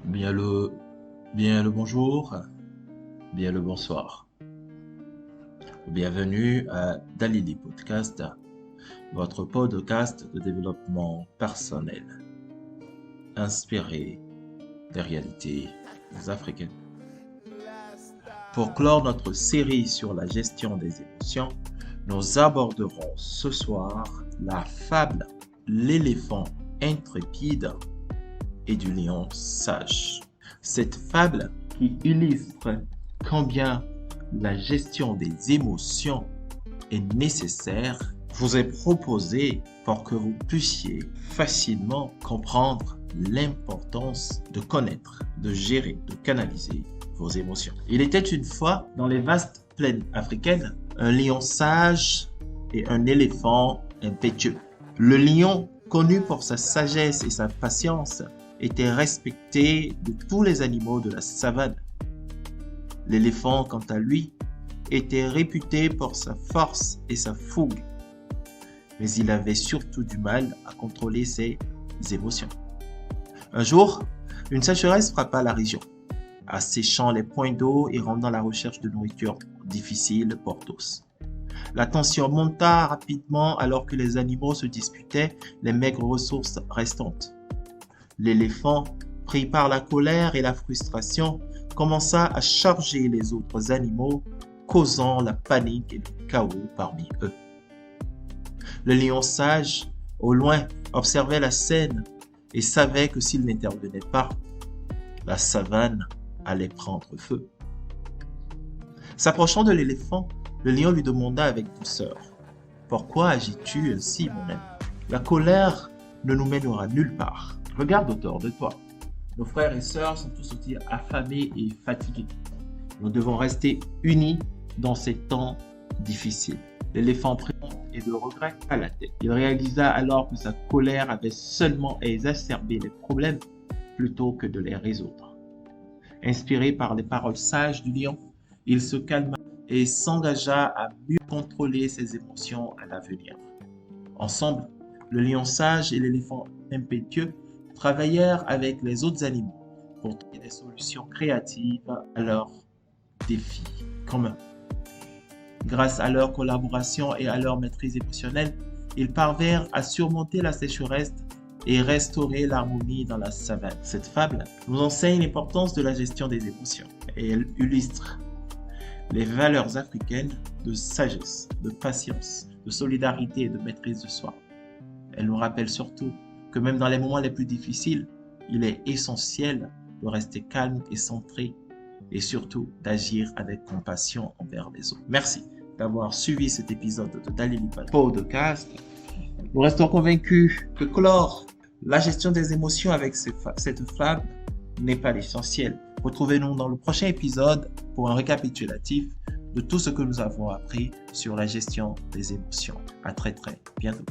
Bien le, bien le bonjour, bien le bonsoir. Bienvenue à Dalili Podcast, votre podcast de développement personnel, inspiré des réalités africaines. Pour clore notre série sur la gestion des émotions, nous aborderons ce soir la fable L'éléphant intrépide et du lion sage. Cette fable qui illustre combien la gestion des émotions est nécessaire vous est proposée pour que vous puissiez facilement comprendre l'importance de connaître, de gérer, de canaliser vos émotions. Il était une fois dans les vastes plaines africaines un lion sage et un éléphant impétueux. Le lion, connu pour sa sagesse et sa patience, était respecté de tous les animaux de la savane. L'éléphant, quant à lui, était réputé pour sa force et sa fougue, mais il avait surtout du mal à contrôler ses émotions. Un jour, une sécheresse frappa la région, asséchant les points d'eau et rendant la recherche de nourriture difficile pour tous. La tension monta rapidement alors que les animaux se disputaient les maigres ressources restantes. L'éléphant, pris par la colère et la frustration, commença à charger les autres animaux, causant la panique et le chaos parmi eux. Le lion sage, au loin, observait la scène et savait que s'il n'intervenait pas, la savane allait prendre feu. S'approchant de l'éléphant, le lion lui demanda avec douceur : « Pourquoi agis-tu ainsi, mon ami ? La colère ne nous mènera nulle part. Regarde autour de toi. Nos frères et sœurs sont tous aussi affamés et fatigués. Nous devons rester unis dans ces temps difficiles. » L'éléphant prit et de regret à la tête. Il réalisa alors que sa colère avait seulement exacerbé les problèmes plutôt que de les résoudre. Inspiré par les paroles sages du lion, il se calma et s'engagea à mieux contrôler ses émotions à l'avenir. Ensemble, le lion sage et l'éléphant impétueux travaillèrent avec les autres animaux pour trouver des solutions créatives à leurs défis communs. Grâce à leur collaboration et à leur maîtrise émotionnelle, ils parvinrent à surmonter la sécheresse et restaurer l'harmonie dans la savane. Cette fable nous enseigne l'importance de la gestion des émotions et elle illustre les valeurs africaines de sagesse, de patience, de solidarité et de maîtrise de soi. Elle nous rappelle surtout que même dans les moments les plus difficiles, il est essentiel de rester calme et centré et surtout d'agir avec compassion envers les autres. Merci d'avoir suivi cet épisode de Dalili Podcast. Nous restons convaincus que clore la gestion des émotions avec cette fable n'est pas l'essentiel. Retrouvez-nous dans le prochain épisode pour un récapitulatif de tout ce que nous avons appris sur la gestion des émotions. À très bientôt.